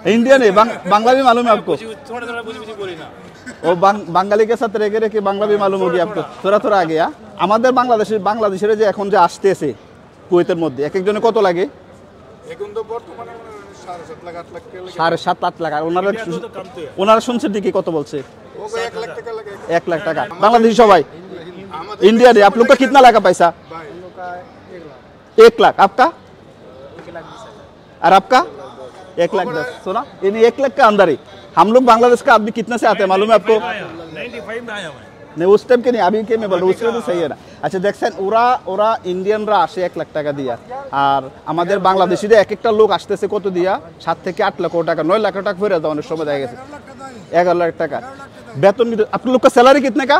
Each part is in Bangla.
इंडियन है, बांग्ला भी मालूम है आपको? वो বাঙালি के साथ রেখে রেখে বাংলা भी मालूम हो गया आपको? थोड़ा थोड़ा आ गया। আমাদের বাংলাদেশের যে এখন যে আসতেছে কুয়েতের মধ্যে এক একজনে কত লাগে? এখন তো বর্তমানে 7.5 লাখ 8 লাখ টাকা লাগে। 7.5 লাখ। আর ওনারা শুনছে দিকে কত বলছে? 1 লাখ টাকা লাগে। 1 लाख টাকা। बांग्लादेशी सबाई इंडिया है। आप लोग का कितना लगा पैसा? भाई हम लोग का 1 लाख। आपका? 1,20,000। और आपका? 1,10,000। सुना? यानी 1 लाख का अंदर ही। हम लोग बांग्लादेश का आदमी कितने से आते हैं मालूम है आपको? 95 में आया मैं। नहीं उस टाइम के नहीं, अभी के मैं बोल रहा हूँ, उसके तो सही है ना। अच्छा দেখছেন ওরা ইন্ডিয়ানরা আসে 1 লাখ টাকা দিয়া, আর আমাদের বাংলাদেশিরা এক একটা লোক আসতেছে কত দিয়া? 7 থেকে 8 লাখ টাকা, 9 लाख টাকা ফেরত দেওয়ার অনেক সময় দেখা গেছে। 11 लाख টাকা বেতन। आप लोग का सैलरी कितने का?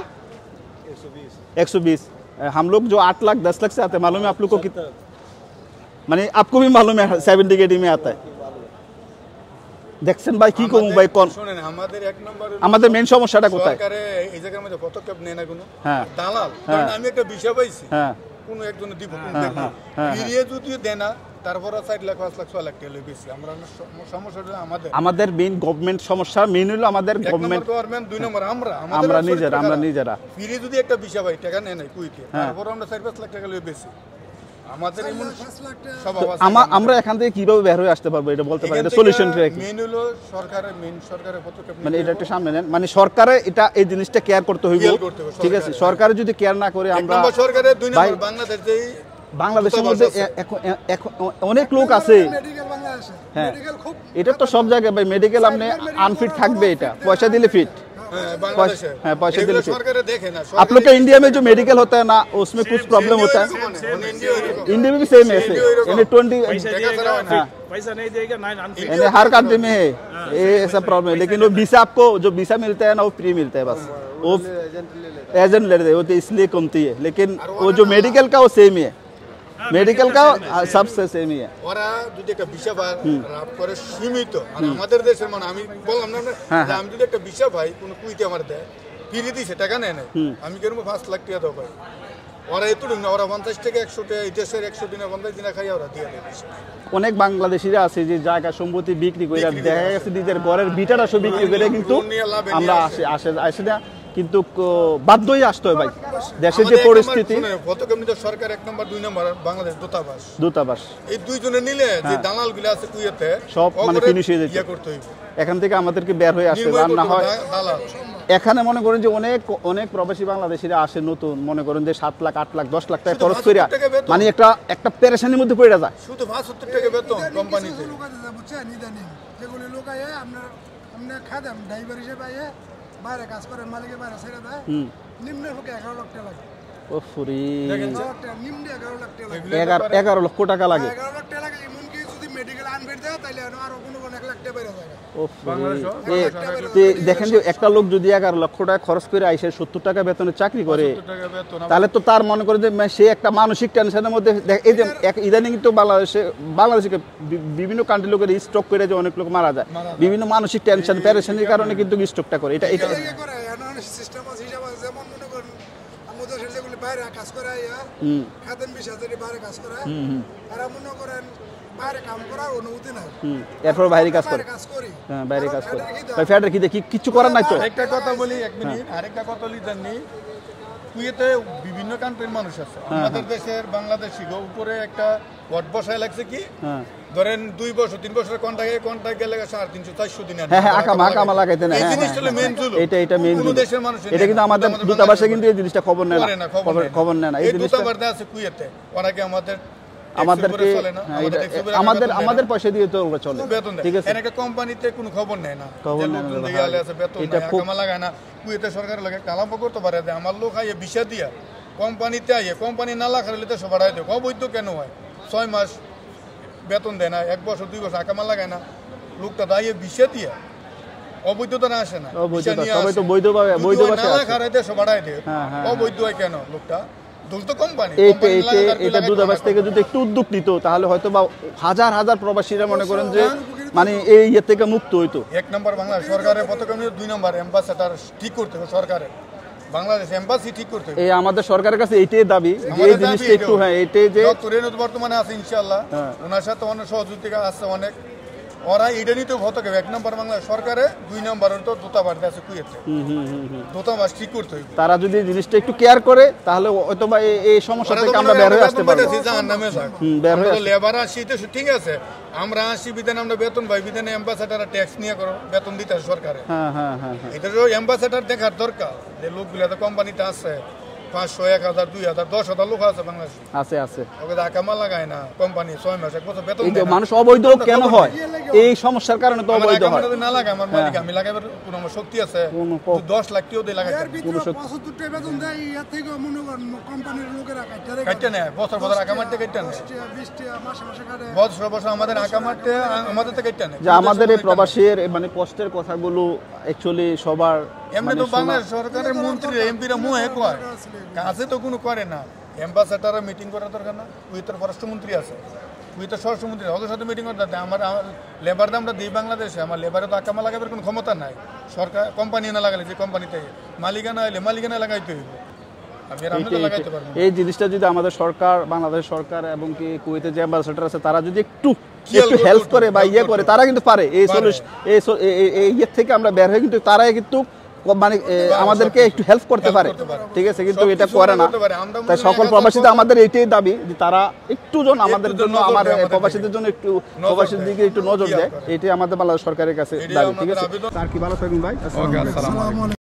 120। हम लोग जो 8 लाख 10 लाख से आते हैं मालूम है आप लोग को कितना? माने आपको भी मालूम है 70 के डी में आता है। দেখছেন ভাই কি করব ভাই কোন শুনেন আমাদের এক নম্বর আমাদের মেইন সমস্যাটা কোথায়? সরকারে এই জায়গার মধ্যে পদক্ষেপ নেয় না কোনো। হ্যাঁ দালাল। কারণ আমি একটা বিষয় পাইছি। হ্যাঁ কোন একজনের দিব কোন দেখো ফিরিয়ে যদি দেয় না তারপর 4 লাখ 5 লাখ 6 লাখ টাকা লই বেশি। আমরা সমস্যাটা আমাদের মেইন গভর্নমেন্ট সমস্যা মেইন হলো আমাদের গভর্নমেন্ট 2 নম্বর আমরা নিজেরা ফিরিয়ে যদি একটা বিষয় পাই টাকা নেয় না কুইতে তারপর আমরা 4-5 লাখ টাকা লই বেশি। আমাদের এমন স্বভাব আছে। আমরা এখান থেকে কিভাবে বের হয়ে আসতে পারবো এটা বলতে পারি? এটা সলিউশনটা কি? মেইন হলো সরকারের পদক্ষেপ মানে এটা একটু সামনে নেন, মানে সরকারে এটা এই জিনিসটা কেয়ার করতে হইব। ঠিক আছে, সরকার যদি কেয়ার না করে আমরা সরকারের 2 নম্বর বাংলাদেশের মধ্যে অনেক লোক আছে। হ্যাঁ এটা তো সব জায়গায় ভাই মেডিকেল আপনি আনফিট থাকবে, এটা পয়সा দিলে फिट। हाँ पैसे दिले। आप लोग का इंडिया में जो मेडिकल होता है ना उसमें कुछ प्रॉब्लम होता है? इंडिया में भी सेम है ऐसे, यानी 20 पैसा नहीं देगा ना, यानी हर कंट्री में है ये ऐसा प्रॉब्लम है। लेकिन वो वीसा आपको जो वीसा मिलता है ना वो फ्री मिलता है, बस वो एजेंट लेते हैं वो तो इसलिए कमती है। लेकिन वो जो मेडिकल का वो सेम ही है, মেডিকেল কা সবচেয়ে সেম ই ওরা যদি একটা ভিসা রাপ করে সীমিত। আর আমাদের দেশের মানে আমি বললাম না যে আমি যদি একটা ভিসা ভাই কোন কুইতে আমার দেয় ফিরে দিছে টাকা নেয় না, আমি কেন 5 লাখ টাকা দাও ভাই? ওরা এতটুকু না, ওরা 50 টাকা 100 টাকা এই দেশের 100 দিনে 50 দিনে খাই ওরা দিয়ে দেয়। অনেক বাংলাদেশিরা আছে যে জায়গা সম্পত্তি বিক্রি করে দেখা গেছে নিজের ঘরের ভিটাটা সব বিক্রি করে, কিন্তু আমরা আসে না, কিন্তু বাধ্য হয়ে আসতে হয় ভাই দেশের যে পরিস্থিতি। সরকার 1 নম্বর 2 নম্বর বাংলাদেশ দূতাবাস এই দুইজনে নিলে যে দালালগুলো আছে কুয়েতে সব মানে ফিনিশ হয়ে যায়। এখান থেকে আমাদেরকে বের হয়ে আসতে আর না হয় এখানে মনে করেন যে অনেক প্রবাসী বাংলাদেশিরা আসে নতুন, মনে করেন যে 7 লাখ 8 লাখ 10 লাখ টাকা খরচ করে মানে একটা পেরেশানির মধ্যে পড়ে যায়। শুধু 75 টাকা বেতন কোম্পানিতে। যেগুলো লোক আয় আমরা খাদাম ড্রাইভার হিসেবে আয় বাইরে কাজ করেন, মালিকের বাইরে ছেড়ে দেয়, নিম্নে হোক 11 লাখ টাকা লাগে। ওফরি নিম্নে 11 লাখ টাকা লাগে। 11 লক্ষ টাকা লাগে। 11 লাখ টাকা লাগে। এমনকি যদি মেডিকেল আনফিট দেয় তাহলে আরো কোনো 1 লাখ টাকা বেড়ে যায়। দেখেন যে একটা লোক যদি 11 লক্ষ টাকা খরচ করে আইসে 70 টাকা বেতনে চাকরি করে, তাহলে তো তার মনে করে যে সে একটা মানসিক টেনশনের মধ্যে। এই যে ইদানিং তো বাংলাদেশে বিভিন্ন কান্ট্রি লোকের স্ট্রোক করে যে অনেক লোক মারা যায় বিভিন্ন মানসিক টেনশন পেরেশানির কারণে, কিন্তু স্ট্রোকটা করে। এটা সিস্টেম আছে হিসাব আছে। যেমন মনে করেন আমাদের যেগুলো বাইরে কাজ করে খাদেন 20,000 বাইরে কাজ করে, আর মনে করেন বাইরে কাম করার অনুমতি নাই, এরপর বাইরে কাজ করে। হ্যাঁ বাইরে কাজ করে ভাই ফ্যাটের কি দেখি কিছু করার নাই তো। একটা কথা বলি 1 মিনিট, আরেকটা কথা বলি জানি কুয়েতে বিভিন্ন কান্ট্রির মানুষ আছে। আমাদের দেশের বাংলাদেশি উপরে একটা ওয়াট বসায় লাগছে কি ধরেন 2 বছর 3 বছরের কন্ট্রাক্ট গেলে 350-400 দিন। হ্যাঁ আকামা লাগাইতে না। এই জিনিসটা হলো মেইন জুল। এটা মেইন জুল। দেশের মানুষ এটা কিন্তু আমাদের দূতাবাসে কিন্তু এই জিনিসটা খবর নেয় না, খবর নেয় না। এই জিনিসটা দূতাবাসে আছে কুয়েতে, ওনাকে আমাদের পয়সা দিয়ে তো চলে। ঠিক আছে, একটা কোম্পানিতে কোনো খবর নেয় না, এটা কামা লাগায় না। কুয়েতে সরকার লাগে কালাম করতে পারে যে আমার লোক আইয়ে ভিসা দিয়া কোম্পানিতে আইয়ে কোম্পানি না লাগালে তো সব দেয়। অবৈধ কেন হয়? 6 মাস বেতন দেয় না, 1 বছর 2 বছর আকামা লাগায় না, লোকটা দাঁড়িয়ে ভিসা দিয়া অবৈধতা না আসে না। সবাই তো বৈধভাবে সব বাড়ায় দেয়। অবৈধ হয় কেন? লোকটা এটা দূতাবাস থেকে যদি একটু উদ্যোগ নিত তাহলে হয়তো বা হাজার হাজার প্রবাসীরা মনে করেন যে মানে এই ইয়ে থেকে মুক্ত হইতো। 1 নম্বর বাংলাদেশ সরকারের পদক্ষেপ, 2 নম্বর এম্বাসেডার ঠিক করতে হবে সরকারের, বাংলাদেশ এম্বাসি ঠিক করতে হবে। এই আমাদের সরকারের কাছে এইটাই দাবি যে এই জিনিসটা একটু এইটাই যে বর্তমানে আছে ইনশাআল্লাহ, ওনার সাথে অনেক সহযোগিতা আছে, অনেক ওরা এটা নিতে হতো কেউ 1 নম্বর বাংলা সরকারে, 2 নম্বরের তো দূতাবাস আছে কুয়েতে, দূতাবাস ঠিক করতে হইব। তারা যদি জিনিসটা একটু কেয়ার করে তাহলে হয়তো বা এই সমস্যা থেকে আমরা বের হয়ে আসতে পারবো। বের হয়ে লেবার আসি তো ঠিক আছে, আমরা আসি বিধান আমরা বেতন পাই, বিধানে অ্যাম্বাসেডার ট্যাক্স নিয়ে করো বেতন দিতে হয় সরকারে। হ্যাঁ হ্যাঁ হ্যাঁ হ্যাঁ এটা তো অ্যাম্বাসেডার দেখার দরকার যে লোকগুলো তো কোম্পানিতে আছে 500, 1000, 2000, 10,000 লোক আছে বাংলাদেশে, আছে আছে। ওকে আকামা লাগায় না কোম্পানি 6 মাস 1 বছর বেতন এই যে দেয় না। মানুষ অবৈধ কেন হয়, এই সমস্যার কারণে তো আমার অবৈধ হয়। আকামা যদি না লাগে আমার মালিক আমি লাগাবার কোনো আমার শক্তি আছে, কোনো 10 লাখ টাকাও দিয়ে লাগাই এর ভিতরে 75 টাকা বেতন দেয়, এর থেকে মনে করেন কোম্পানির লোকেরা কাটতে নেয়, বছর বছর আকামারটা কাটতে নেয়, 20 টাকা মাসে মাসে কাটে। বছর বছর আমাদের আকামারটা আমাদের থেকে কাটতে নেয়। যে আমাদের এই প্রবাসীর মানে কষ্টের কথাগুলো অ্যাকচুয়ালি সবার এমনি তো বাংলাদেশ সরকারের মন্ত্রী এমপিরা মুহে কয়, কাছে তো কোনো করে না। অ্যাম্বাসেডাররা মিটিং করার দরকার না, উইথের পররাষ্ট্রমন্ত্রী আছে, উইথের স্বরাষ্ট্রমন্ত্রী ওদের সাথে মিটিং করতে। আমার লেবার দাম আমরা দিই বাংলাদেশে, আমার লেবারে তো আকামা লাগাবার কোনো ক্ষমতা নাই। সরকার কোম্পানি না লাগালে যে কোম্পানিতে মালিকানা এলে মালিকানা লাগাইতে হইব, আমি আর আমি তো লাগাইতে পারবো না। এই জিনিসটা যদি আমাদের সরকার, বাংলাদেশ সরকার এবং কি কুয়েতে যে অ্যাম্বাসেডার আছে তারা যদি একটু হেল্প করে বা ইয়ে করে, তারা কিন্তু পারে এই সলিউশন এই ইয়ে থেকে আমরা বের হয়ে, কিন্তু তারাই কিন্তু মানে আমাদেরকে একটু হেল্প করতে পারে, ঠিক আছে, কিন্তু এটা করে না। তাই সকল প্রবাসীদের আমাদের এইটাই দাবি যে তারা একটু জন আমাদের জন্য, আমার প্রবাসীদের জন্য একটু প্রবাসীর দিকে একটু নজর দেয়, এটাই আমাদের বাংলাদেশ সরকারের কাছে দাবি, ঠিক আছে। আর কি ভালো থাকুন ভাই। ওকে, আসসালামু আলাইকুম।